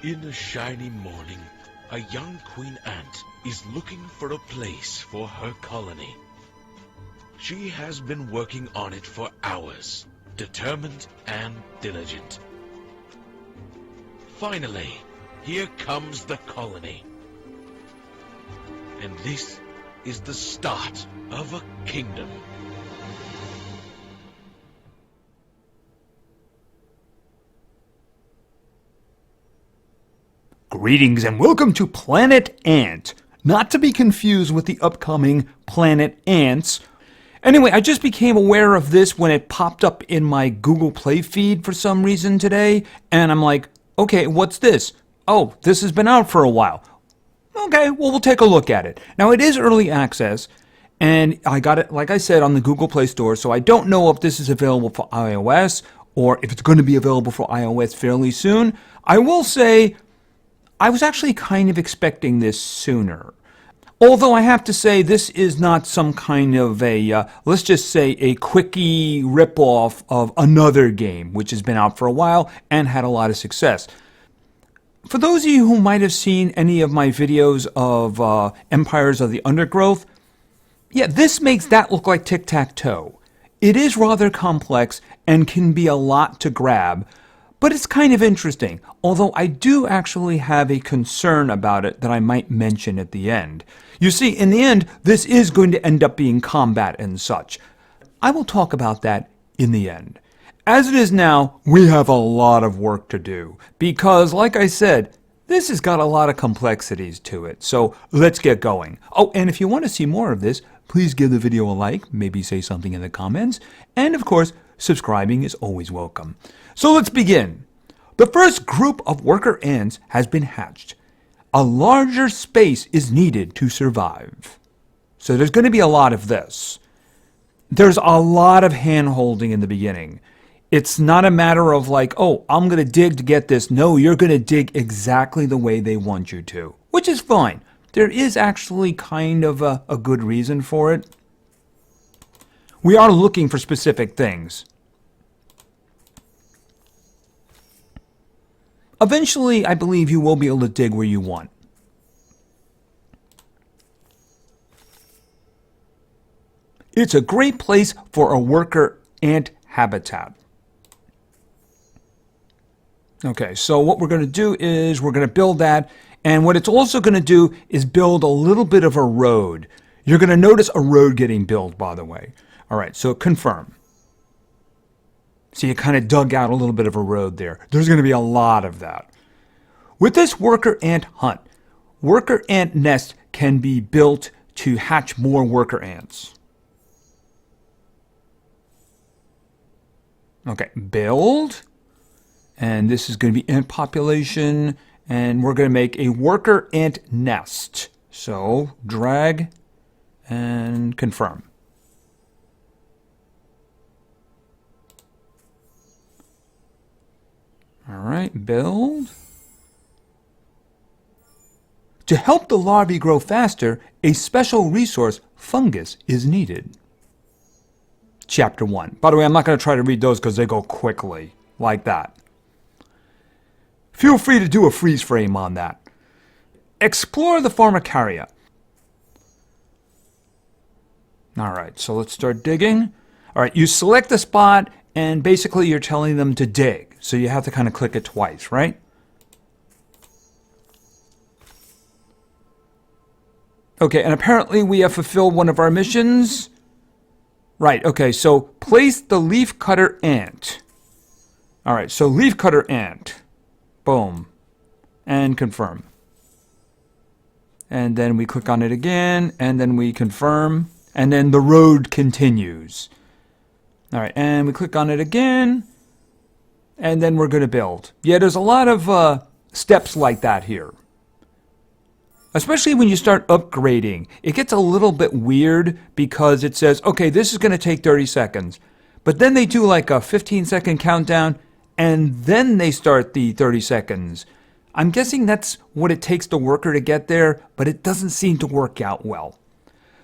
In a shiny morning, a young queen ant is looking for a place for her colony. She has been working on it for hours, determined and diligent. Finally, here comes the colony. And this is the start of a kingdom. Greetings and welcome to Planet Ant, not to be confused with the upcoming Planet Ants. Anyway, I just became aware of this when it popped up in my Google Play feed for some reason today, and I'm like, okay, what's this? Oh, this has been out for a while. Okay, well, we'll take a look at it. Now, it is early access, and I got it, like I said, on the Google Play Store, so I don't know if this is available for iOS or if it's going to be available for iOS fairly soon. I will say I was actually kind of expecting this sooner. Although I have to say this is not some kind of a, let's just say a quickie ripoff of another game which has been out for a while and had a lot of success. For those of you who might have seen any of my videos of Empires of the Undergrowth, yeah, this makes that look like tic-tac-toe. It is rather complex and can be a lot to grab, but it's kind of interesting, although I do actually have a concern about it that I might mention at the end. You see, in the end, this is going to end up being combat and such. I will talk about that in the end. As it is now, we have a lot of work to do, because, like I said, this has got a lot of complexities to it, so let's get going. Oh, and if you want to see more of this, please give the video a like, maybe say something in the comments, and of course, subscribing is always welcome. So let's begin. The first group of worker ants has been hatched. A larger space is needed to survive. So there's going to be a lot of this. There's a lot of hand-holding in the beginning. It's not a matter of like, oh, I'm going to dig to get this. No, you're going to dig exactly the way they want you to, which is fine. There is actually kind of a good reason for it. We are looking for specific things. Eventually, I believe you will be able to dig where you want. It's a great place for a worker ant habitat. Okay, so what we're going to do is we're going to build that, and what it's also going to do is build a little bit of a road. You're going to notice a road getting built, by the way. All right, so confirm. So you kind of dug out a little bit of a road there. There's going to be a lot of that. With this worker ant hunt, worker ant nests can be built to hatch more worker ants. Okay, build. And this is going to be ant population. And we're going to make a worker ant nest. So drag and confirm. All right, build. To help the larvae grow faster, a special resource, fungus, is needed. Chapter 1. By the way, I'm not going to try to read those because they go quickly, like that. Feel free to do a freeze frame on that. Explore the Formicary. All right, so let's start digging. All right, you select the spot, and basically you're telling them to dig. So you have to kind of click it twice, right? Okay, and apparently we have fulfilled one of our missions. Right, okay, so place the leaf cutter ant. All right, so leaf cutter ant. Boom. And confirm. And then we click on it again, and then we confirm, and then the road continues. All right, and we click on it again, and then we're going to build. Yeah, there's a lot of steps like that here. Especially when you start upgrading. It gets a little bit weird because it says, okay, this is going to take 30 seconds. But then they do like a 15-second countdown, and then they start the 30 seconds. I'm guessing that's what it takes the worker to get there, but it doesn't seem to work out well.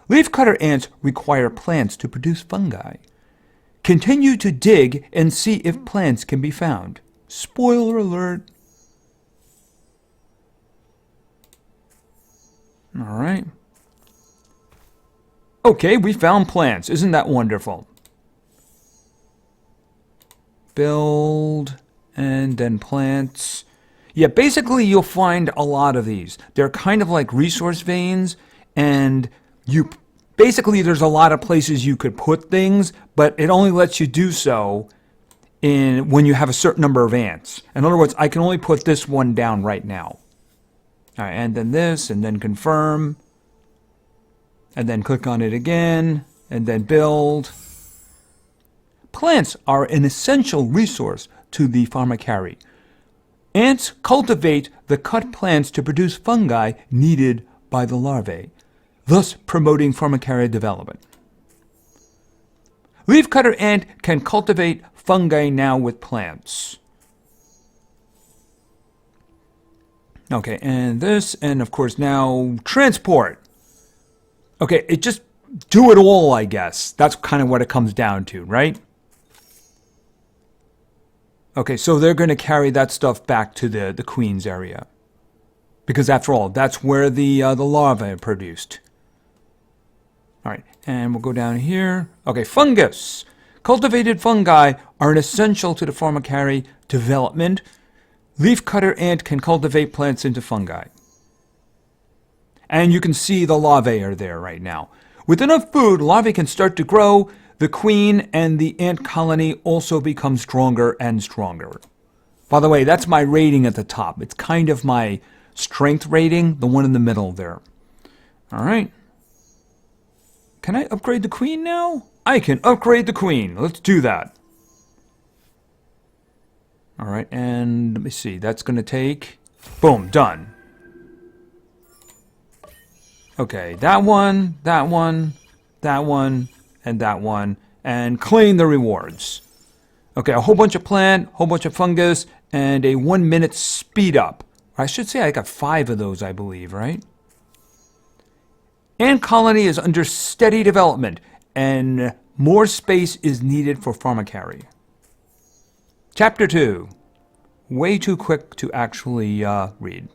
Leafcutter ants require plants to produce fungi. Continue to dig and see if plants can be found. Spoiler alert. All right. Okay, we found plants. Isn't that wonderful? Build, and then plants. Yeah, basically you'll find a lot of these. They're kind of like resource veins, and basically there's a lot of places you could put things, but it only lets you do so when you have a certain number of ants. In other words, I can only put this one down right now. All right, and then this, and then confirm, and then click on it again, and then build. Plants are an essential resource to the Formicary. Ants cultivate the cut plants to produce fungi needed by the larvae, thus promoting Formicary development. Leafcutter ant can cultivate fungi now with plants. Okay, and this, and of course now transport. Okay, it just do it all, I guess. That's kind of what it comes down to, right? Okay, so they're going to carry that stuff back to the queen's area. Because after all, that's where the larvae are produced. All right, and we'll go down here. Okay, fungus. Cultivated fungi are an essential to the Formicary development. Leafcutter ant can cultivate plants into fungi. And you can see the larvae are there right now. With enough food, larvae can start to grow. The queen and the ant colony also become stronger and stronger. By the way, that's my rating at the top. It's kind of my strength rating, the one in the middle there. All right. Can I upgrade the queen now? I can upgrade the queen. Let's do that. All right, and let me see. That's going to take... Boom, done. Okay, that one, that one, that one, and that one, and claim the rewards. Okay, a whole bunch of plant, whole bunch of fungus, and a 1 minute speed up. I should say I got 5 of those, I believe, right? Ant colony is under steady development, and more space is needed for Formicary. Chapter 2. Way too quick to actually read.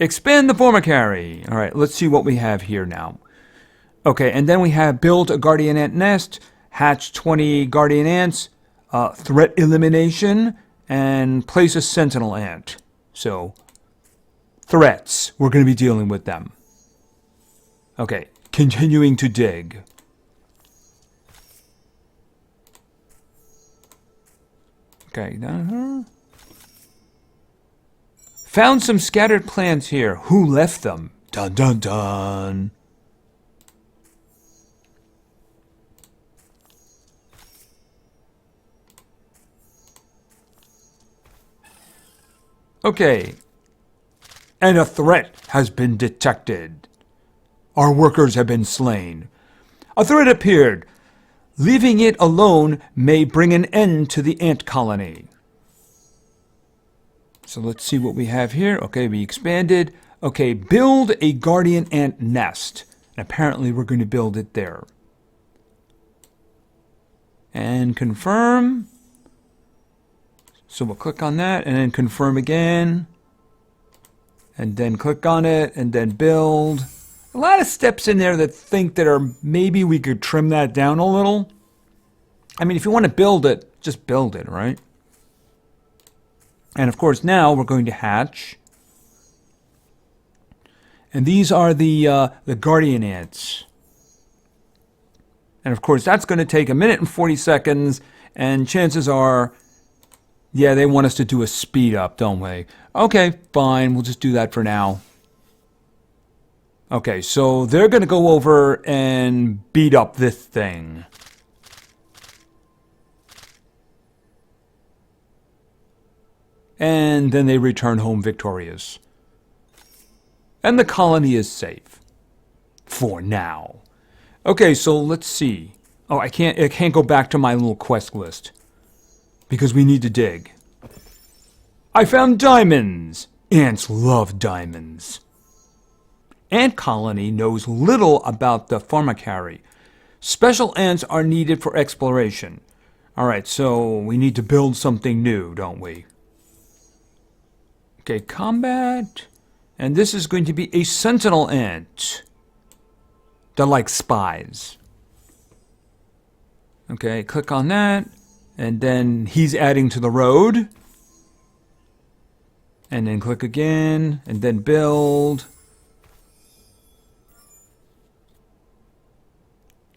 Expand the Formicary. All right, let's see what we have here now. Okay, and then we have build a guardian ant nest, hatch 20 guardian ants, threat elimination, and place a sentinel ant. So, threats. We're going to be dealing with them. Okay, continuing to dig. Okay, found some scattered plants here. Who left them? Dun dun dun. Okay. And a threat has been detected. Our workers have been slain. A threat appeared. Leaving it alone may bring an end to the ant colony. So let's see what we have here. Okay, we expanded. Okay, build a guardian ant nest. And apparently we're going to build it there. And confirm. So we'll click on that and then confirm again. And then click on it and then build. A lot of steps in there that think that are maybe we could trim that down a little. I mean, if you want to build it, just build it, right? And of course, now we're going to hatch. And these are the guardian ants. And of course, that's going to take 1 minute and 40 seconds. And chances are, yeah, they want us to do a speed up, don't we? Okay, fine. We'll just do that for now. Okay, so they're going to go over and beat up this thing. And then they return home victorious. And the colony is safe. For now. Okay, so let's see. Oh, I can't go back to my little quest list. Because we need to dig. I found diamonds! Ants love diamonds. Ant colony knows little about the Formicary. Special ants are needed for exploration. Alright, so we need to build something new, don't we? Okay, combat. And this is going to be a sentinel ant. They're like spies. Okay, click on that. And then he's adding to the road. And then click again. And then build.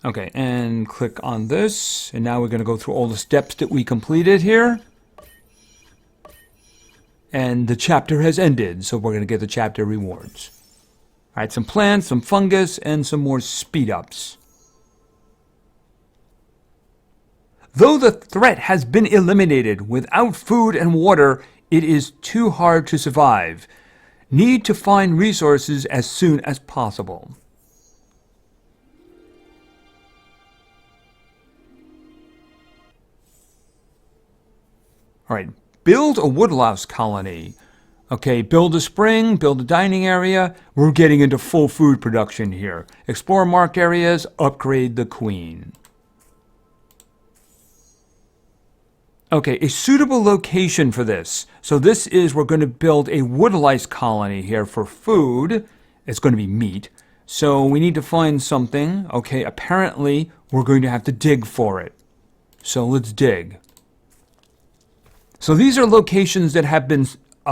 Okay, and click on this. And now we're going to go through all the steps that we completed here. And the chapter has ended, so we're going to get the chapter rewards. All right, some plants, some fungus, and some more speed-ups. Though the threat has been eliminated, without food and water, it is too hard to survive. Need to find resources as soon as possible. All right, build a woodlouse colony. Okay, build a spring, build a dining area. We're getting into full food production here. Explore marked areas, upgrade the queen. Okay, a suitable location for this. So this is, we're going to build a woodlice colony here for food. It's going to be meat. So we need to find something. Okay, apparently we're going to have to dig for it. So let's dig. So these are locations that have been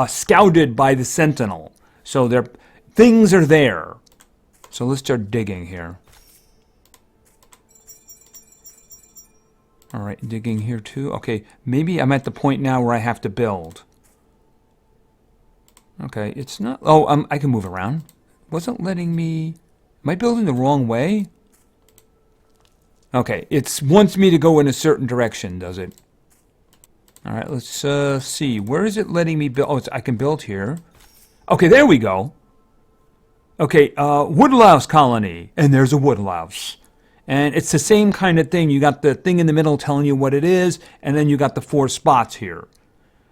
scouted by the Sentinel. So things are there. So let's start digging here. All right, digging here too. Okay, maybe I'm at the point now where I have to build. Okay, it's not... Oh, I can move around. Wasn't letting me... Am I building the wrong way? Okay, it wants me to go in a certain direction, does it? All right, let's see. Where is it letting me build? Oh, I can build here. Okay, there we go. Okay, woodlouse colony. And there's a woodlouse. And it's the same kind of thing. You got the thing in the middle telling you what it is, and then you got the 4 spots here.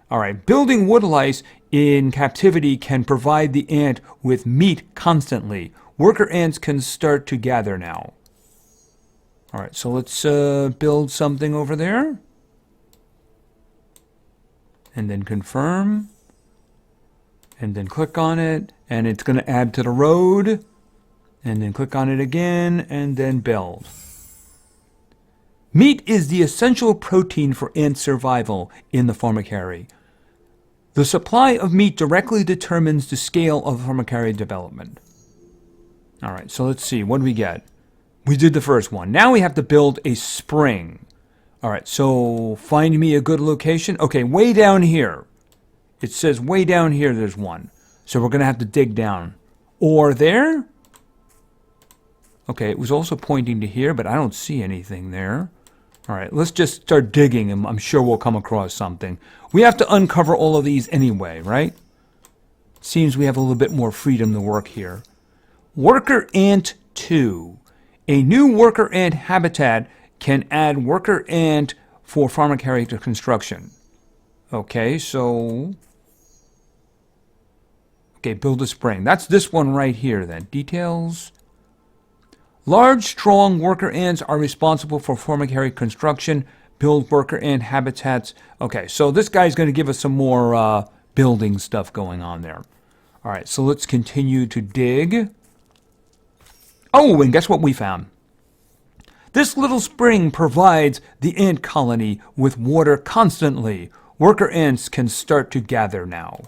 All right, building woodlice in captivity can provide the ant with meat constantly. Worker ants can start to gather now. All right, so let's build something over there. And then confirm, and then click on it, and it's going to add to the road, and then click on it again, and then build. Meat is the essential protein for ant survival in the Formicary. The supply of meat directly determines the scale of Formicary development. All right, so let's see, what do we get? We did the first one. Now we have to build a spring. All right, so find me a good location. Okay, way down here. It says way down here there's one. So we're going to have to dig down. Or there? Okay, it was also pointing to here, but I don't see anything there. All right, let's just start digging, and I'm sure we'll come across something. We have to uncover all of these anyway, right? Seems we have a little bit more freedom to work here. Worker Ant 2. A new worker ant habitat can add worker ant for Formicary to construction. Okay, so... Okay, build a spring. That's this one right here then. Details. Large, strong worker ants are responsible for Formicary construction. Build worker ant habitats. Okay, so this guy's going to give us some more building stuff going on there. All right, so let's continue to dig. Oh, and guess what we found? This little spring provides the ant colony with water constantly. Worker ants can start to gather now.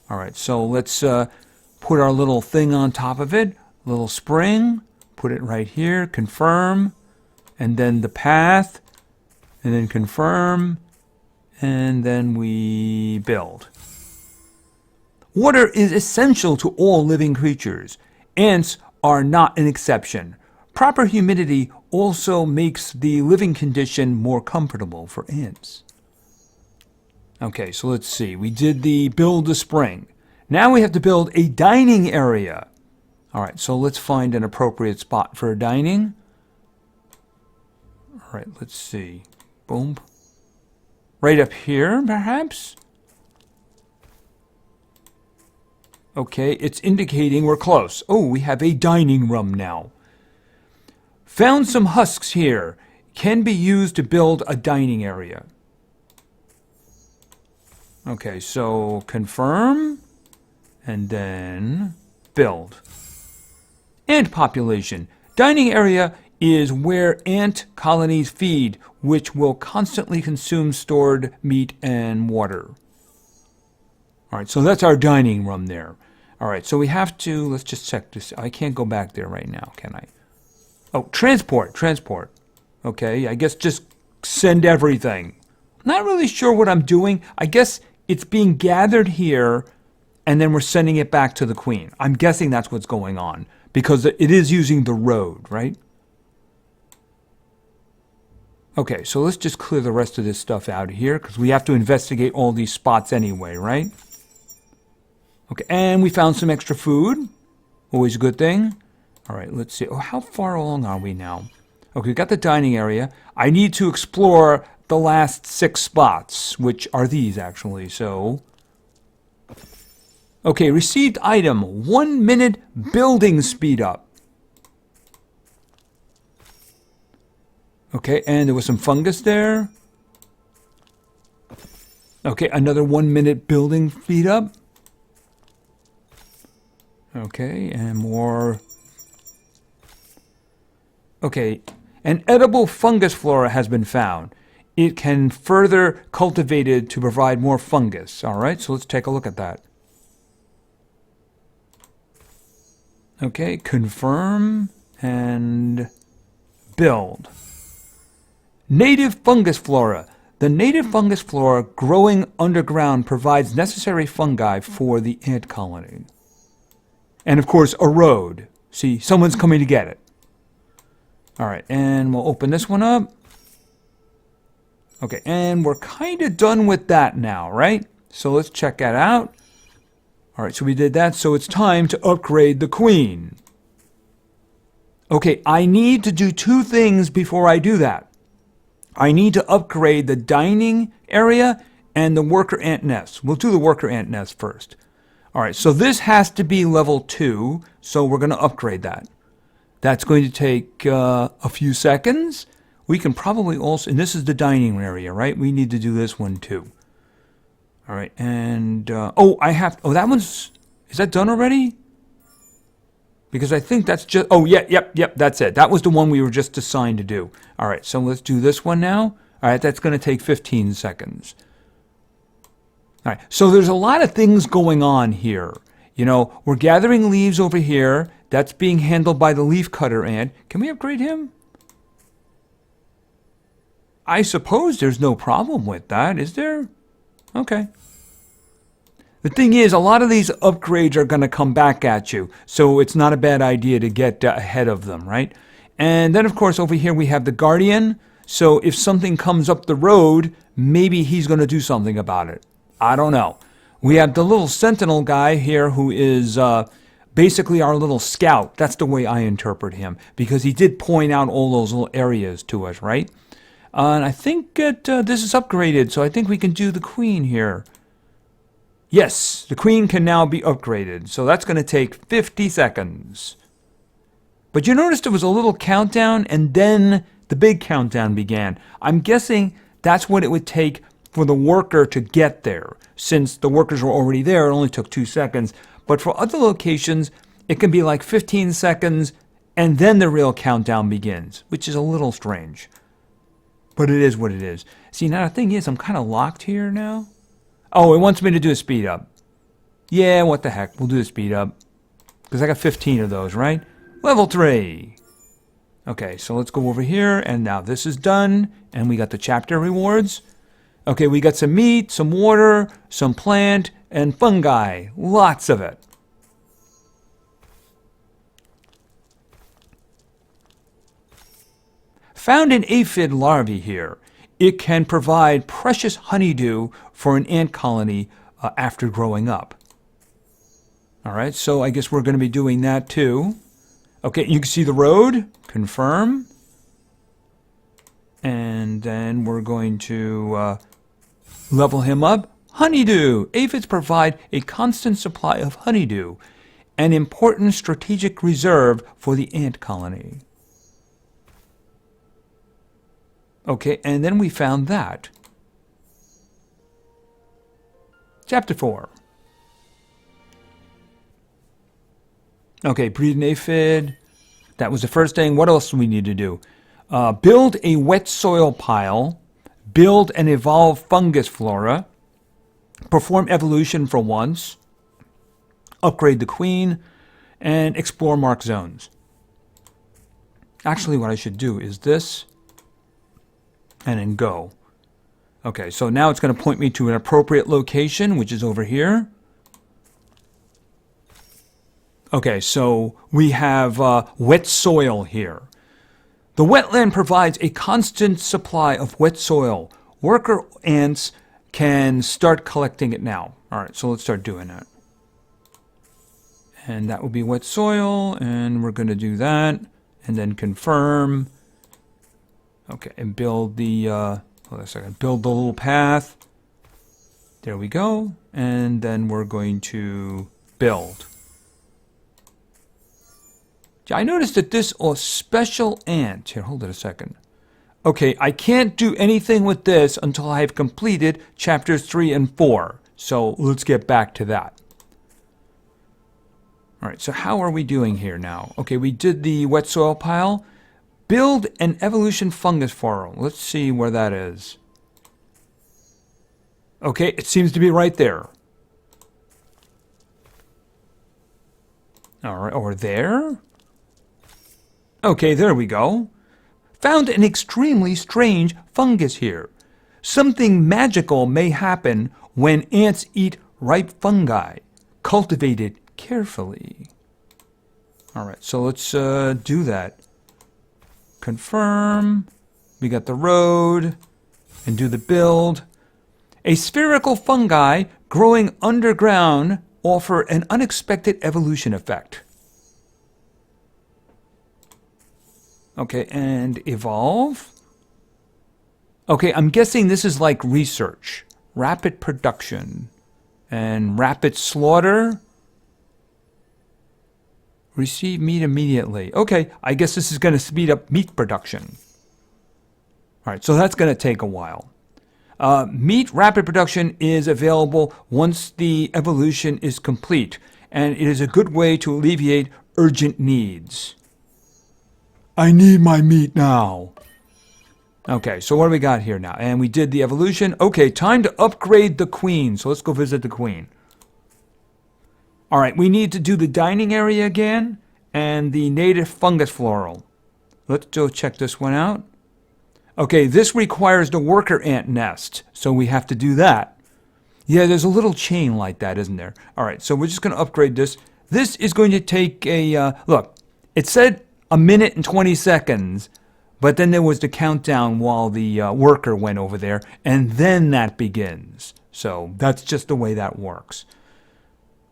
All right, so let's put our little thing on top of it. Little spring. Put it right here. Confirm. And then the path. And then confirm. And then we build. Water is essential to all living creatures. Ants are not an exception. Proper humidity also makes the living condition more comfortable for ants. Okay, so let's see. We did the build a spring. Now we have to build a dining area. All right, so let's find an appropriate spot for dining. All right, let's see. Boom. Right up here, perhaps? Okay, it's indicating we're close. Oh, we have a dining room now. Found some husks here. Can be used to build a dining area. Okay, so confirm. And then Build. Ant population. Dining area is where ant colonies feed, which will constantly consume stored meat and water. All right, so that's our dining room there. All right, so we have to, let's just check this. I can't go back there right now, can I? Oh, transport. Okay, I guess just send everything. Not really sure what I'm doing. I guess it's being gathered here, and then we're sending it back to the queen. I'm guessing that's what's going on, because it is using the road, right? Okay, so let's just clear the rest of this stuff out of here, because we have to investigate all these spots anyway, right? Okay, and we found some extra food. Always a good thing. All right, let's see. Oh, how far along are we now? Okay, we got the dining area. I need to explore the last 6 spots, which are these, actually, so... Okay, received item, 1 minute building speed up. Okay, and there was some fungus there. Okay, another 1 minute building speed up. Okay, and more. Okay, an edible fungus flora has been found. It can further cultivated to provide more fungus. All right, so let's take a look at that. Okay, confirm and build. Native fungus flora. The native fungus flora growing underground provides necessary fungi for the ant colony. And of course, a road. See, someone's coming to get it. All right, and we'll open this one up. Okay, and we're kind of done with that now, right? So let's check that out. All right, so we did that, so it's time to upgrade the queen. Okay, I need to do 2 things before I do that. I need to upgrade the dining area and the worker ant nest. We'll do the worker ant nest first. All right, so this has to be level 2, so we're going to upgrade that. That's going to take a few seconds. We can probably also, and this is the dining area, right? We need to do this one too. All right, and, that one's, is that done already? Because I think that's just, yep, that's it. That was the one we were just assigned to do. All right, so let's do this one now. All right, that's going to take 15 seconds. All right, so there's a lot of things going on here. You know, we're gathering leaves over here. That's being handled by the leaf cutter ant. Can we upgrade him? I suppose there's no problem with that, is there? Okay. The thing is, a lot of these upgrades are going to come back at you, so it's not a bad idea to get ahead of them, right? And then, of course, over here we have the Guardian. So if something comes up the road, maybe he's going to do something about it. I don't know. We have the little Sentinel guy here who is basically our little scout. That's the way I interpret him, because he did point out all those little areas to us, right? And I think that this is upgraded, so I think we can do the queen here. Yes, the queen can now be upgraded, so that's going to take 50 seconds. But you noticed there was a little countdown, and then the big countdown began. I'm guessing that's what it would take for the worker to get there. Since the workers were already there, it only took 2 seconds. But for other locations, it can be like 15 seconds, and then the real countdown begins, which is a little strange. But it is what it is. See, now the thing is, I'm kind of locked here now. Oh, it wants me to do a speed up. Yeah, what the heck. We'll do a speed up. Because I got 15 of those, right? Level 3. Okay, so let's go over here. And now this is done. And we got the chapter rewards. Okay, we got some meat, some water, some plant, and fungi. Lots of it. Found an aphid larvae here. It can provide precious honeydew for an ant colony after growing up. All right, so I guess we're going to be doing that too. Okay, you can see the road. Confirm. And then we're going to level him up. Honeydew. Aphids provide a constant supply of honeydew, an important strategic reserve for the ant colony. Okay, and then we found that. Chapter 4. Okay, breed an aphid. That was the first thing. What else do we need to do? Build a wet soil pile. Build and evolve fungus flora. Perform evolution for once. Upgrade the queen. And explore mark zones. Actually, what I should do is this. And then go. Okay, so now it's going to point me to an appropriate location, which is over here. Okay, so we have wet soil here. The wetland provides a constant supply of wet soil. Worker ants can start collecting it now. All right, so let's start doing that. And that will be wet soil, and we're going to do that, and then confirm. Okay, and build the, hold on a second, build the little path. There we go, and then we're going to build. I noticed that this special ant, here, hold it a second. Okay, I can't do anything with this until I've completed chapters 3 and 4. So let's get back to that. All right, so how are we doing here now? Okay, we did the wet soil pile. Build an evolution fungus flora. Let's see where that is. Okay, it seems to be right there. All right, or there? Okay, there we go. Found an extremely strange fungus here. Something magical may happen when ants eat ripe fungi. Cultivated carefully. All right, so let's do that. Confirm. We got the road. And do the build. A spherical fungi growing underground offer an unexpected evolution effect. Okay, and evolve. Okay, I'm guessing this is like research. Rapid production. And rapid slaughter. Receive meat immediately. Okay, I guess this is going to speed up meat production. All right, so that's going to take a while. Meat rapid production is available once the evolution is complete, and it is a good way to alleviate urgent needs. I need my meat now. Okay, so what do we got here now? And we did the evolution. Okay, time to upgrade the queen. So let's go visit the queen. All right, we need to do the dining area again and the native fungus floral. Let's go check this one out. Okay, this requires the worker ant nest, so we have to do that. Yeah, there's a little chain like that, isn't there? All right, so we're just going to upgrade this. This is going to take a, look, it said a minute and 20 seconds, but then there was the countdown while the worker went over there, and then that begins. So that's just the way that works.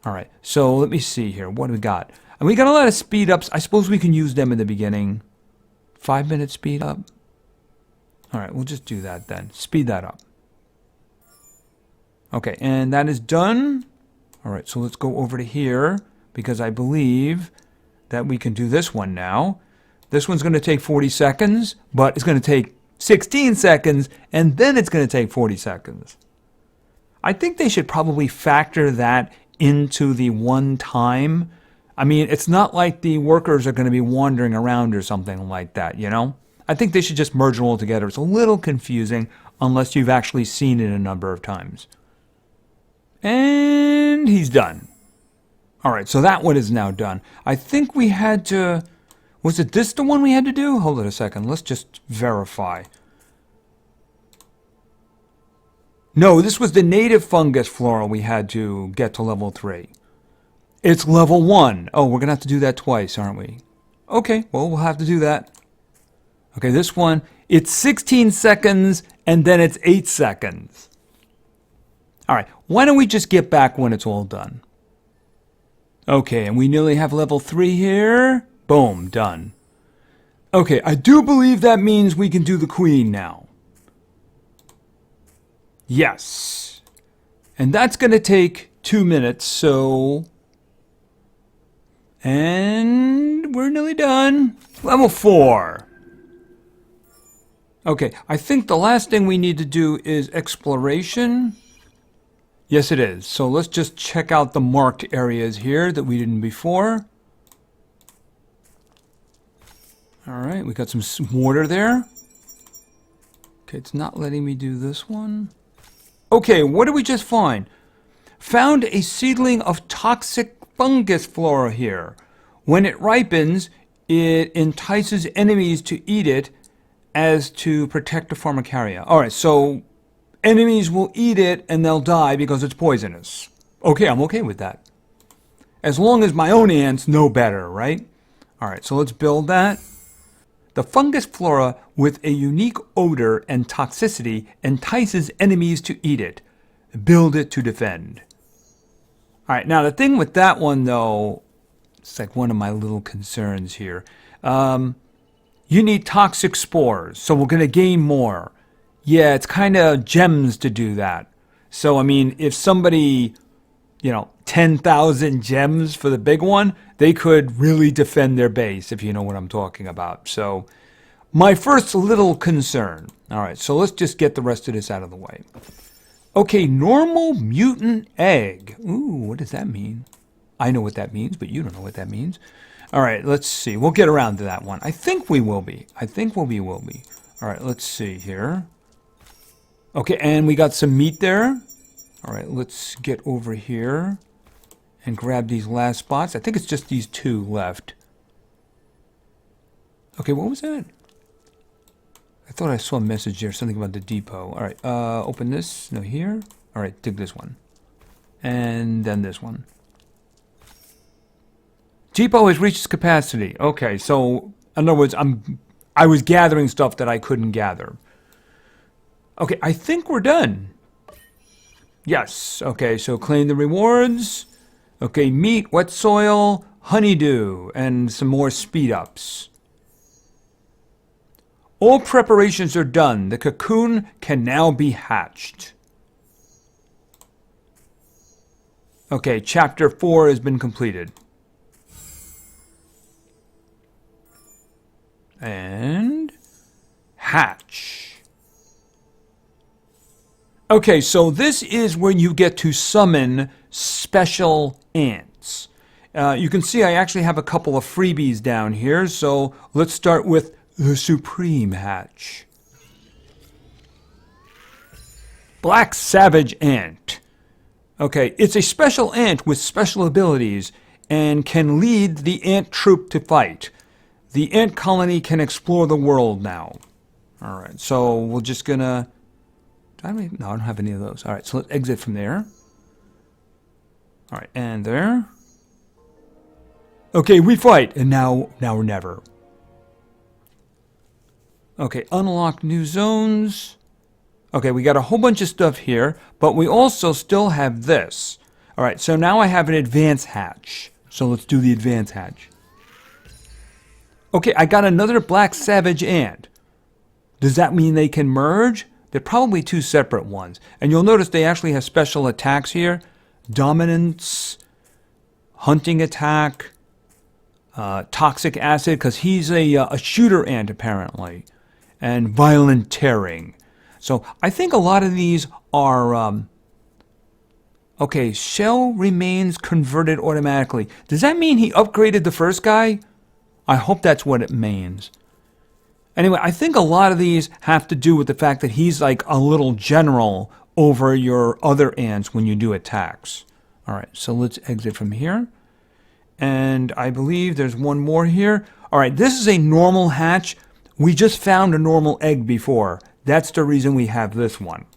All right, so let me see here. What do we got? And we got a lot of speed ups. I suppose we can use them in the beginning. 5-minute speed up. All right, we'll just do that then. Speed that up. Okay, and that is done. All right, so let's go over to here because I believe that we can do this one now. This one's going to take 40 seconds, but it's going to take 16 seconds, and then it's going to take 40 seconds. I think they should probably factor that into the one time. I mean, it's not like the workers are going to be wandering around or something like that, you know? I think they should just merge them all together. It's a little confusing unless you've actually seen it a number of times. And he's done. All right, so that one is now done. I think we had to... Was it this the one we had to do? Hold it a second. Let's just verify. No, this was the native fungus flora we had to get to level 3. It's level 1. Oh, we're going to have to do that twice, aren't we? Okay, well, we'll have to do that. Okay, this one, it's 16 seconds, and then it's 8 seconds. All right, why don't we just get back when it's all done? Okay, and we nearly have level 3 here. Boom, done. Okay, I do believe that means we can do the queen now. Yes. And that's going to take 2 minutes, so... And we're nearly done. Level 4. Okay, I think the last thing we need to do is exploration. Yes, it is. So let's just check out the marked areas here that we didn't before. All right, we got some water there. Okay, it's not letting me do this one. Okay, what did we just find? Found a seedling of toxic fungus flora here. When it ripens, it entices enemies to eat it as to protect the Formicary. All right, so enemies will eat it and they'll die because it's poisonous. Okay, I'm okay with that. As long as my own ants know better, right? All right, so let's build that. The fungus flora with a unique odor and toxicity entices enemies to eat it. Build it to defend. All right, now the thing with that one, though, it's like one of my little concerns here. You need toxic spores, so we're going to gain more. Yeah, it's kind of gems to do that. So, I mean, if somebody, 10,000 gems for the big one, they could really defend their base, if you know what I'm talking about. So, my first little concern. All right, so let's just get the rest of this out of the way. Okay, normal mutant egg. Ooh, what does that mean? I know what that means, but you don't know what that means. All right, let's see. We'll get around to that one. I think we will be. Will be. All right, let's see here. Okay, and we got some meat there. All right, let's get over here and grab these last spots. I think it's just these two left. Okay, what was that? I thought I saw a message there, something about the depot. All right, open this. No, here. All right, dig this one. And then this one. Depot has reached its capacity. Okay, so in other words, I was gathering stuff that I couldn't gather. Okay, I think we're done. Yes. Okay, so claim the rewards. Okay, meat, wet soil, honeydew, and some more speed ups. All preparations are done. The cocoon can now be hatched. Okay, chapter 4 has been completed. And hatch. Okay, so this is where you get to summon special ants. You can see I actually have a couple of freebies down here, so let's start with the Supreme Hatch. Black Savage Ant. Okay, it's a special ant with special abilities and can lead the ant troop to fight. The ant colony can explore the world now. All right, so we're just gonna... No, I don't have any of those. All right, so let's exit from there. All right, and there. Okay, we fight, and now or never. Okay, unlock new zones. Okay, we got a whole bunch of stuff here, but we also still have this. All right, so now I have an advanced hatch. So let's do the advanced hatch. Okay, I got another Black Savage Ant. Does that mean they can merge? They're probably two separate ones. And you'll notice they actually have special attacks here. Dominance, hunting attack, toxic acid, because he's a shooter ant apparently. And violent tearing. So I think a lot of these are... okay, shell remains converted automatically. Does that mean he upgraded the first guy? I hope that's what it means. Anyway, I think a lot of these have to do with the fact that he's like a little general over your other ants when you do attacks. All right, so let's exit from here. And I believe there's one more here. All right, this is a normal hatch. We just found a normal egg before. That's the reason we have this one.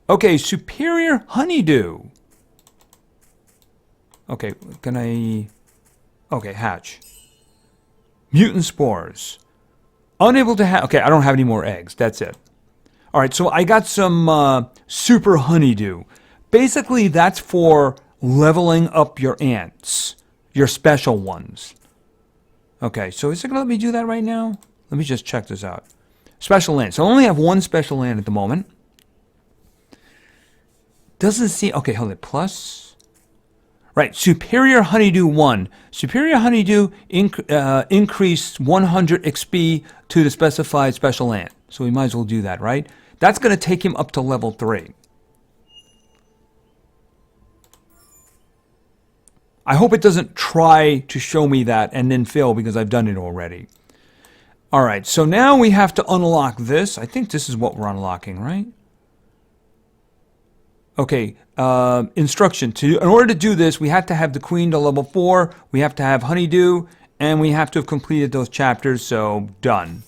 Okay, superior honeydew. Okay, can I... Okay, hatch. Mutant spores. Unable to have... Okay, I don't have any more eggs. That's it. All right, so I got some super honeydew. Basically, that's for leveling up your ants. Your special ones. Okay, so is it going to let me do that right now? Let me just check this out. Special ant. So I only have one special ant at the moment. Doesn't seem... Okay, hold it. Plus... Right, Superior Honeydew 1. Superior Honeydew increased 100 XP to the specified special ant. So we might as well do that, right? That's going to take him up to level 3. I hope it doesn't try to show me that and then fail because I've done it already. All right, so now we have to unlock this. I think this is what we're unlocking, right? Okay, instruction. In order to do this, we have to have the queen to level 4, we have to have Honeydew, and we have to have completed those chapters, so done.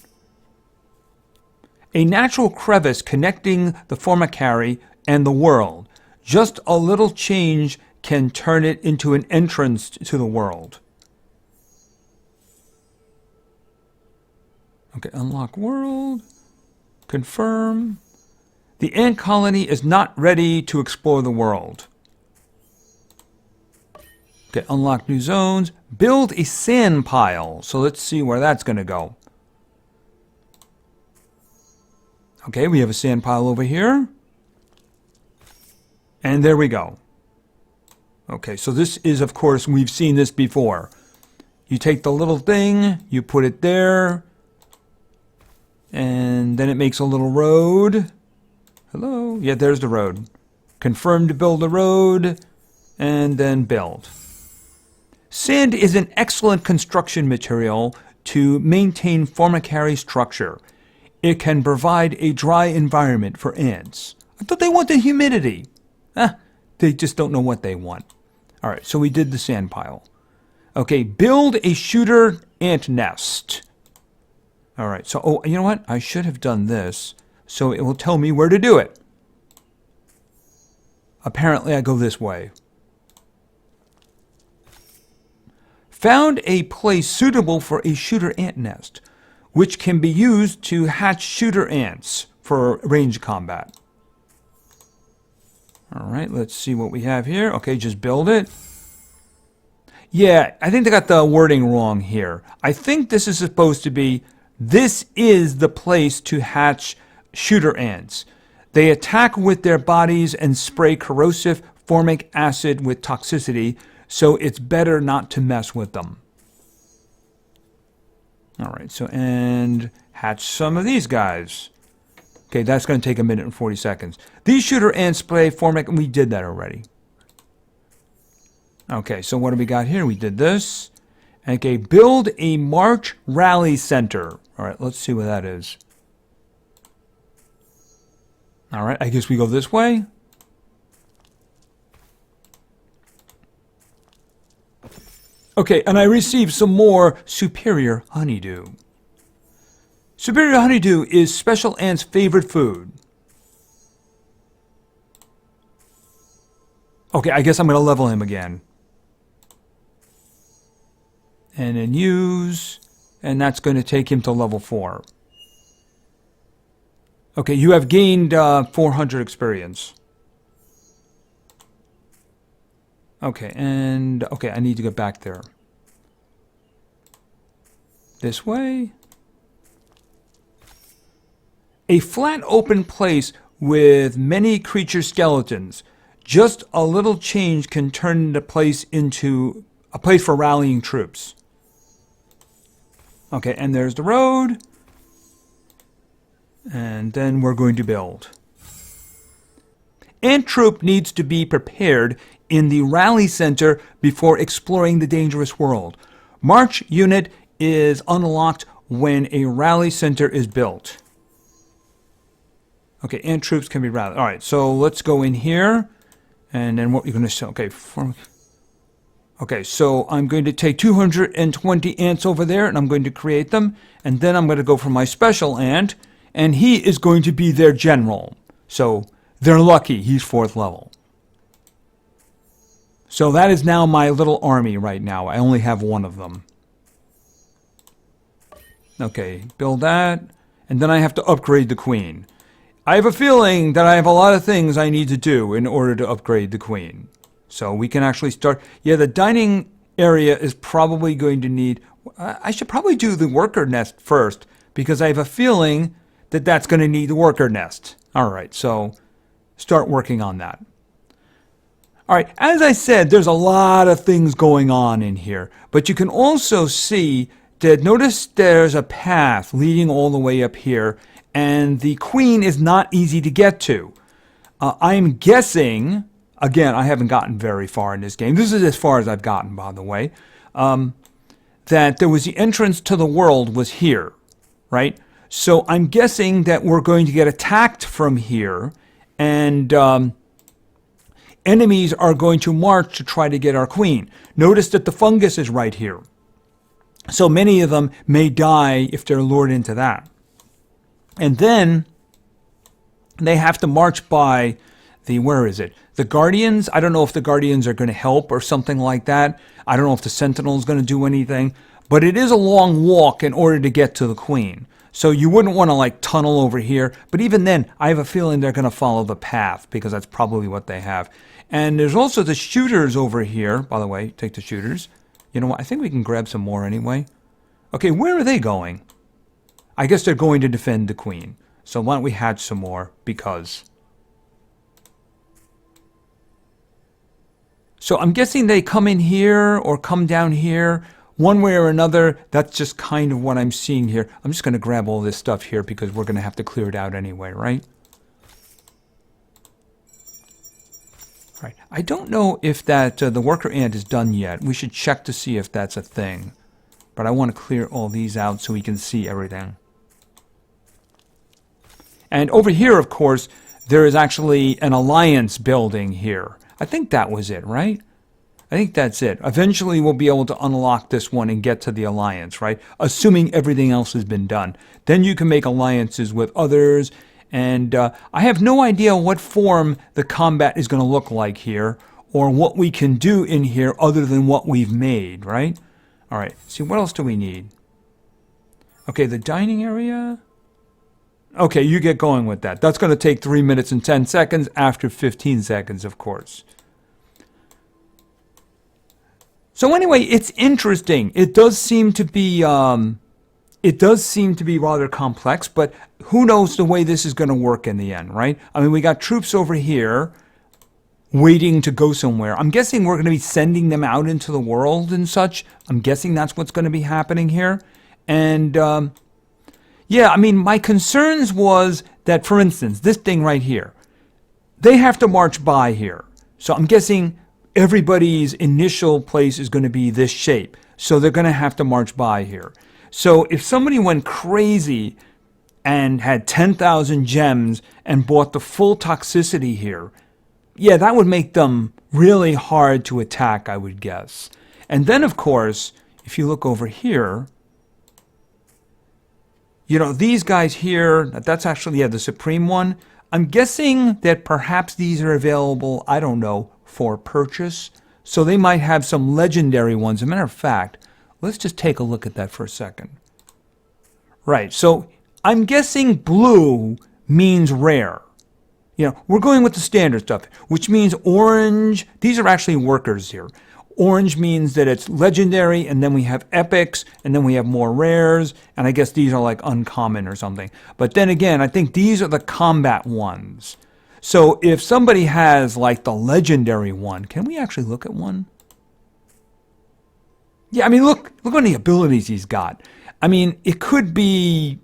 A natural crevice connecting the Formicary and the world. Just a little change can turn it into an entrance to the world. Okay, unlock world. Confirm. The ant colony is not ready to explore the world. Okay, unlock new zones. Build a sand pile. So let's see where that's going to go. Okay, we have a sand pile over here. And there we go. Okay, so this is, of course, we've seen this before. You take the little thing, you put it there, and then it makes a little road. Hello? Yeah, there's the road. Confirm to build a road, and then build. Sand is an excellent construction material to maintain Formicary structure. It can provide a dry environment for ants. I thought they wanted humidity. They just don't know what they want. All right, so we did the sand pile. Okay, build a shooter ant nest. All right, so, oh, you know what? I should have done this, so it will tell me where to do it. Apparently, I go this way. Found a place suitable for a shooter ant nest, which can be used to hatch shooter ants for range combat. All right, let's see what we have here. Okay, just build it. Yeah, I think they got the wording wrong here. I think this is supposed to be, this is the place to hatch shooter ants. They attack with their bodies and spray corrosive formic acid with toxicity, so it's better not to mess with them. All right, so, and hatch some of these guys. Okay, that's going to take 1 minute and 40 seconds. These shooter ants spray formic, and we did that already. Okay, so what do we got here? We did this. Okay, build a March Rally Center. All right, let's see what that is. All right, I guess we go this way. Okay, and I received some more superior honeydew. Superior honeydew is Special Ant's favorite food. Okay, I guess I'm going to level him again. And then use, and that's going to take him to level 4. Okay, you have gained 400 experience. Okay, and okay, I need to get back there. This way. A flat open place with many creature skeletons. Just a little change can turn the place into a place for rallying troops. Okay, and there's the road. And then we're going to build. Ant troop needs to be prepared in the rally center before exploring the dangerous world. March unit is unlocked when a rally center is built. Okay, ant troops can be rallied. All right, so let's go in here. And then what you're going to say, okay. Okay, so I'm going to take 220 ants over there, and I'm going to create them. And then I'm going to go for my special ant, and he is going to be their general. So they're lucky he's 4th level. So that is now my little army right now. I only have 1 of them. Okay, build that. And then I have to upgrade the queen. I have a feeling that I have a lot of things I need to do in order to upgrade the queen. So we can actually start. Yeah, the dining area is probably going to need. I should probably do the worker nest first because I have a feeling that that's going to need the worker nest. All right, so start working on that. All right, as I said, there's a lot of things going on in here, but you can also see that notice there's a path leading all the way up here, and the queen is not easy to get to. I'm guessing again, I haven't gotten very far in this game. This is as far as I've gotten, by the way. That there was the entrance to the world was here, right? So I'm guessing that we're going to get attacked from here, and enemies are going to march to try to get our queen. Notice that the fungus is right here. So many of them may die if they're lured into that. And then they have to march by where is it? The Guardians. I don't know if the Guardians are going to help or something like that. I don't know if the Sentinel is going to do anything. But it is a long walk in order to get to the Queen. So you wouldn't want to like tunnel over here. But even then, I have a feeling they're going to follow the path because that's probably what they have. And there's also the shooters over here. By the way, take the shooters. You know what? I think we can grab some more anyway. Okay, where are they going? I guess they're going to defend the Queen. So why don't we hatch some more because... So I'm guessing they come in here or come down here. One way or another, that's just kind of what I'm seeing here. I'm just going to grab all this stuff here because we're going to have to clear it out anyway, right? Right. I don't know if that the worker ant is done yet. We should check to see if that's a thing. But I want to clear all these out so we can see everything. And over here, of course, there is actually an alliance building here. I think that was it, right? I think that's it. Eventually, we'll be able to unlock this one and get to the alliance, right? Assuming everything else has been done. Then you can make alliances with others. And I have no idea what form the combat is going to look like here or what we can do in here other than what we've made, right? All right. See, what else do we need? Okay, the dining area. Okay, you get going with that. That's going to take 3 minutes and 10 seconds after 15 seconds, of course. So anyway, it's interesting. It does seem to be rather complex, but who knows the way this is going to work in the end, right? I mean, we got troops over here waiting to go somewhere. I'm guessing we're going to be sending them out into the world and such. I'm guessing that's what's going to be happening here. And yeah, I mean, my concerns was that, for instance, this thing right here, they have to march by here. So I'm guessing everybody's initial place is going to be this shape. So they're going to have to march by here. So if somebody went crazy and had 10,000 gems and bought the full toxicity here, yeah, that would make them really hard to attack, I would guess. And then, of course, if you look over here, you know, these guys here, that's actually, yeah, the Supreme one. I'm guessing that perhaps these are available, I don't know, for purchase. So they might have some legendary ones. As a matter of fact, let's just take a look at that for a second. Right, so I'm guessing blue means rare. You know, we're going with the standard stuff, which means orange. These are actually workers here. Orange means that it's legendary, and then we have epics, and then we have more rares, and I guess these are like uncommon or something. But then again, I think these are the combat ones. So if somebody has like the legendary one, can we actually look at one? Yeah, I mean, look at the abilities he's got. I mean, it could be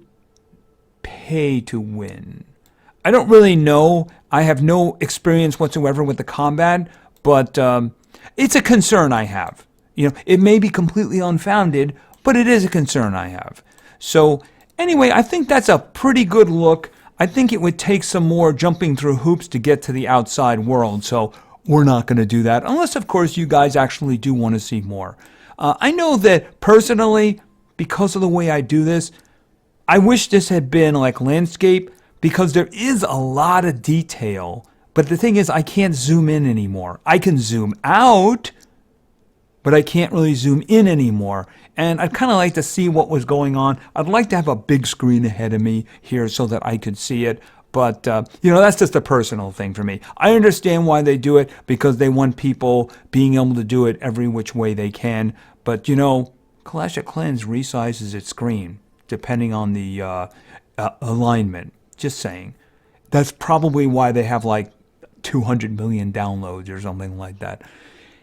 pay to win. I don't really know. I have no experience whatsoever with the combat, but it's a concern I have. You know, it may be completely unfounded, but it is a concern I have. So anyway, I think that's a pretty good look. I think it would take some more jumping through hoops to get to the outside world, so we're not going to do that, unless, of course, you guys actually do want to see more. I know that personally, because of the way I do this, I wish this had been like landscape, because there is a lot of detail. But the thing is, I can't zoom in anymore. I can zoom out, but I can't really zoom in anymore. And I'd kind of like to see what was going on. I'd like to have a big screen ahead of me here so that I could see it. But, you know, that's just a personal thing for me. I understand why they do it, because they want people being able to do it every which way they can. But, you know, Clash of Clans resizes its screen, depending on the alignment. Just saying. That's probably why they have like 200 million downloads or something like that.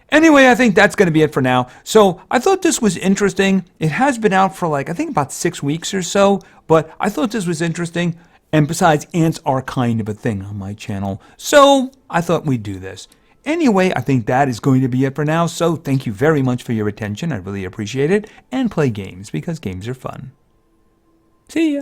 Anyway, I think that's going to be it for now. So I thought this was interesting. It has been out for like, I think about 6 weeks or so, but I thought this was interesting. And besides, ants are kind of a thing on my channel. So I thought we'd do this. Anyway, I think that is going to be it for now, so thank you very much for your attention. I really appreciate it. And play games, because games are fun. See ya!